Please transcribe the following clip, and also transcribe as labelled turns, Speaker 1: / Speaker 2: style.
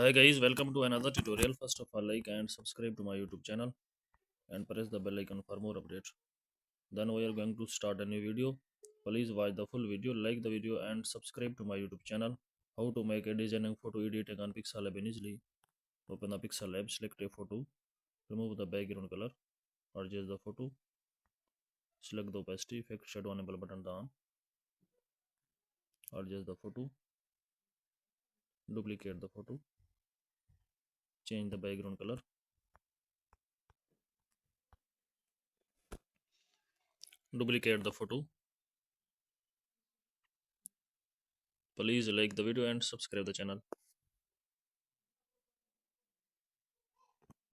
Speaker 1: Hi guys, welcome to another tutorial. First of all, like and subscribe to my YouTube channel and press the bell icon for more updates. Then we are going to start a new video. Please watch the full video, like the video and subscribe to my YouTube channel. How to make a designing photo editing on Pixel Lab easily. Open the Pixel Lab, select a photo, remove the background color, adjust the photo, select the opacity, effect shadow enable button down, adjust the photo, duplicate the photo, change the background color, duplicate the photo. Please like the video and subscribe the channel.